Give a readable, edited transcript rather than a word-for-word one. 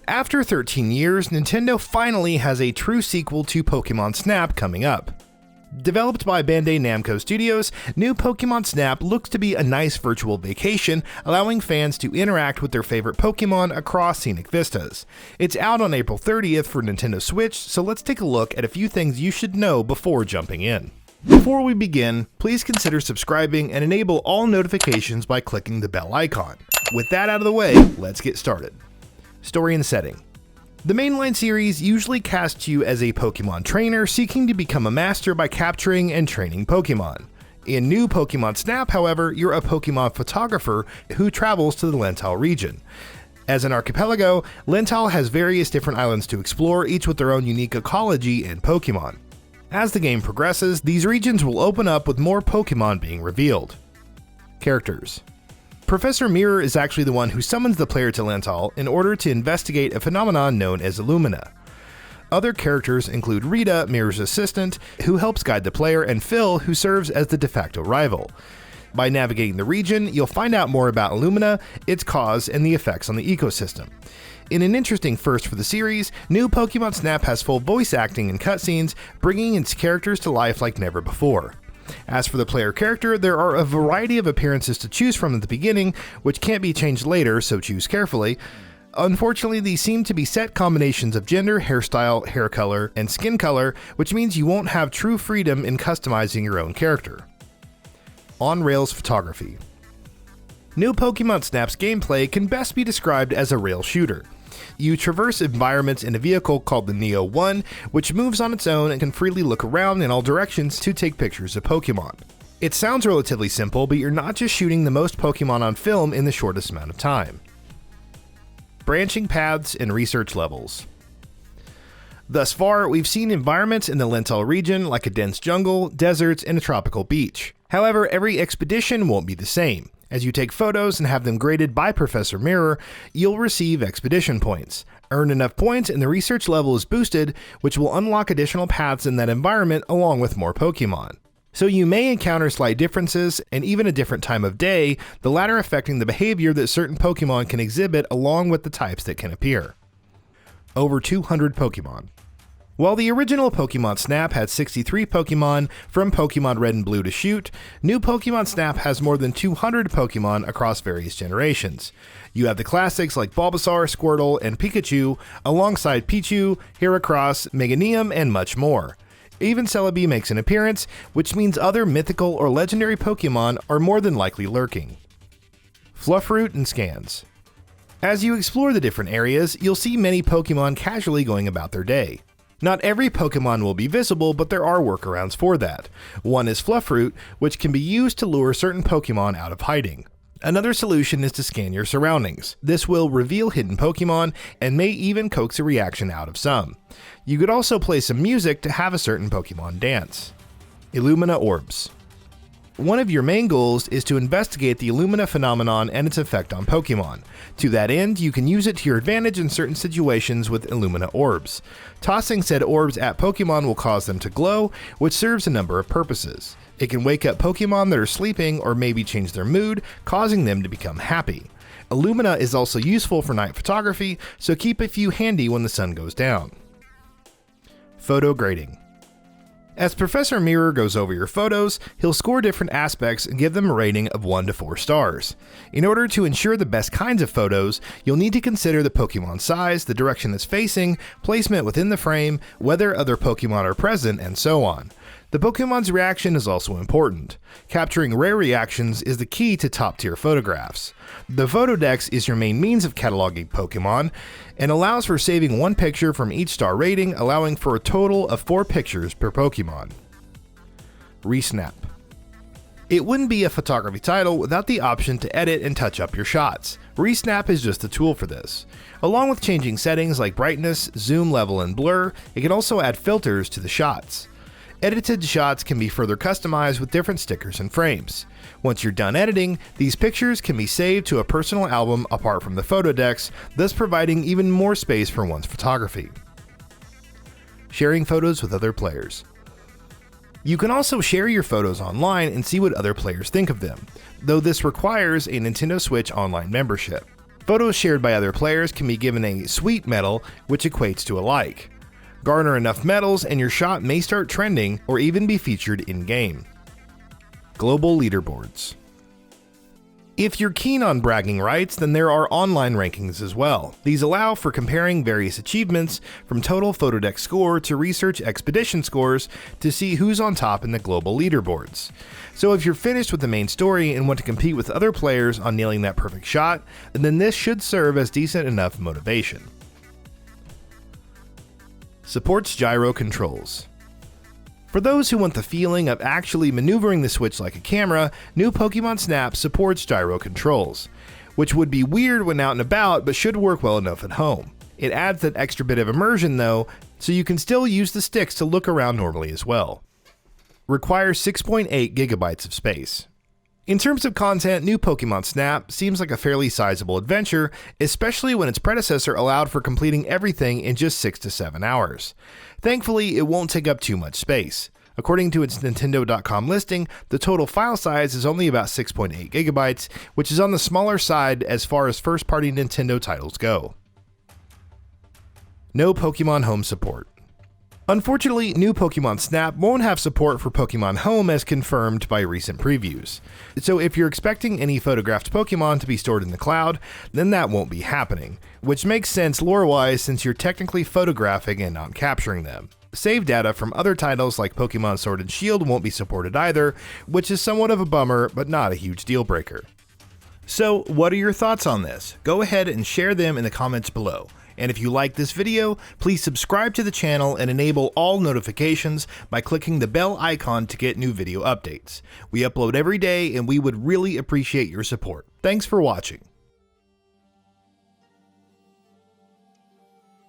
After 13 years, Nintendo finally has a true sequel to Pokemon Snap coming up. Developed by Bandai Namco Studios, new Pokemon Snap looks to be a nice virtual vacation, allowing fans to interact with their favorite Pokemon across scenic vistas. It's out on April 30th for Nintendo Switch, so let's take a look at a few things you should know before jumping in. Before we begin, please consider subscribing and enable all notifications by clicking the bell icon. With that out of the way, let's get started. Story and setting. The mainline series usually casts you as a Pokemon trainer seeking to become a master by capturing and training Pokemon. In new Pokemon Snap, however, you're a Pokemon photographer who travels to the Lentile region. As an archipelago, Lentile has various different islands to explore, each with their own unique ecology and Pokemon. As the game progresses, these regions will open up with more Pokemon being revealed. Characters. Professor Mirror is actually the one who summons the player to Lentile in order to investigate a phenomenon known as ILLUMINA. Other characters include Rita, Mirror's assistant, who helps guide the player, and Phil, who serves as the de facto rival. By navigating the region, you'll find out more about ILLUMINA, its cause, and the effects on the ecosystem. In an interesting first for the series, new Pokemon Snap has full voice acting and cutscenes, bringing its characters to life like never before. As for the player character, there are a variety of appearances to choose from at the beginning, which can't be changed later, so choose carefully. Unfortunately, these seem to be set combinations of gender, hairstyle, hair color, and skin color, which means you won't have true freedom in customizing your own character. On-rails photography. New Pokemon Snap's gameplay can best be described as a rail shooter. You traverse environments in a vehicle called the Neo 1, which moves on its own and can freely look around in all directions to take pictures of Pokemon. It sounds relatively simple, but you're not just shooting the most Pokemon on film in the shortest amount of time. Branching paths and research levels. Thus far, we've seen environments in the Lentile region like a dense jungle, deserts, and a tropical beach. However, every expedition won't be the same. As you take photos and have them graded by Professor Mirror, you'll receive expedition points. Earn enough points and the research level is boosted, which will unlock additional paths in that environment along with more Pokemon. So you may encounter slight differences and even a different time of day, the latter affecting the behavior that certain Pokemon can exhibit along with the types that can appear. Over 200 Pokemon. While the original Pokemon Snap had 63 Pokemon from Pokemon Red and Blue to shoot, new Pokemon Snap has more than 200 Pokemon across various generations. You have the classics like Bulbasaur, Squirtle, and Pikachu, alongside Pichu, Heracross, Meganium, and much more. Even Celebi makes an appearance, which means other mythical or legendary Pokemon are more than likely lurking. FLUFFRUIT and scans. As you explore the different areas, you'll see many Pokemon casually going about their day. Not every Pokemon will be visible, but there are workarounds for that. One is FLUFFRUIT, which can be used to lure certain Pokemon out of hiding. Another solution is to scan your surroundings. This will reveal hidden Pokemon and may even coax a reaction out of some. You could also play some music to have a certain Pokemon dance. ILLUMINA orbs. One of your main goals is to investigate the ILLUMINA phenomenon and its effect on Pokemon. To that end, you can use it to your advantage in certain situations with ILLUMINA orbs. Tossing said orbs at Pokemon will cause them to glow, which serves a number of purposes. It can wake up Pokemon that are sleeping or maybe change their mood, causing them to become happy. ILLUMINA is also useful for night photography, so keep a few handy when the sun goes down. Photo grading. As Professor Mirror goes over your photos, he'll score different aspects and give them a rating of 1 to 4 stars. In order to ensure the best kinds of photos, you'll need to consider the Pokemon size, the direction it's facing, placement within the frame, whether other Pokemon are present, and so on. The Pokemon's reaction is also important. Capturing rare reactions is the key to top-tier photographs. The Photodex is your main means of cataloging Pokemon, and allows for saving 1 picture from each star rating, allowing for a total of 4 pictures per Pokemon. Resnap. It wouldn't be a photography title without the option to edit and touch up your shots. Resnap is just a tool for this. Along with changing settings like brightness, zoom level, and blur, it can also add filters to the shots. Edited shots can be further customized with different stickers and frames. Once you're done editing, these pictures can be saved to a personal album apart from the Photodex, thus providing even more space for one's photography. Sharing photos with other players. You can also share your photos online and see what other players think of them, though this requires a Nintendo Switch Online membership. Photos shared by other players can be given a sweet medal, which equates to a like. Garner enough medals and your shot may start trending or even be featured in-game. Global leaderboards. If you're keen on bragging rights, then there are online rankings as well. These allow for comparing various achievements, from total photodeck score to research expedition scores, to see who's on top in the global leaderboards. So if you're finished with the main story and want to compete with other players on nailing that perfect shot, then this should serve as decent enough motivation. Supports gyro controls. For those who want the feeling of actually maneuvering the Switch like a camera, new Pokemon Snap supports gyro controls, which would be weird when out and about but should work well enough at home. It adds that extra bit of immersion though, so you can still use the sticks to look around normally as well. Requires 6.8 gigabytes of space. In terms of content, new Pokemon Snap seems like a fairly sizable adventure, especially when its predecessor allowed for completing everything in just 6 to 7 hours. Thankfully, it won't take up too much space. According to its Nintendo.com listing, the total file size is only about 6.8 gigabytes, which is on the smaller side as far as first-party Nintendo titles go. No Pokemon Home support. Unfortunately, new Pokemon Snap won't have support for Pokemon Home as confirmed by recent previews. So if you're expecting any photographed Pokemon to be stored in the cloud, then that won't be happening, which makes sense lore-wise since you're technically photographing and not capturing them. Save data from other titles like Pokemon Sword and Shield won't be supported either, which is somewhat of a bummer, but not a huge deal breaker. So what are your thoughts on this? Go ahead and share them in the comments below. And if you like this video, please subscribe to the channel and enable all notifications by clicking the bell icon to get new video updates. We upload every day and we would really appreciate your support. Thanks for watching.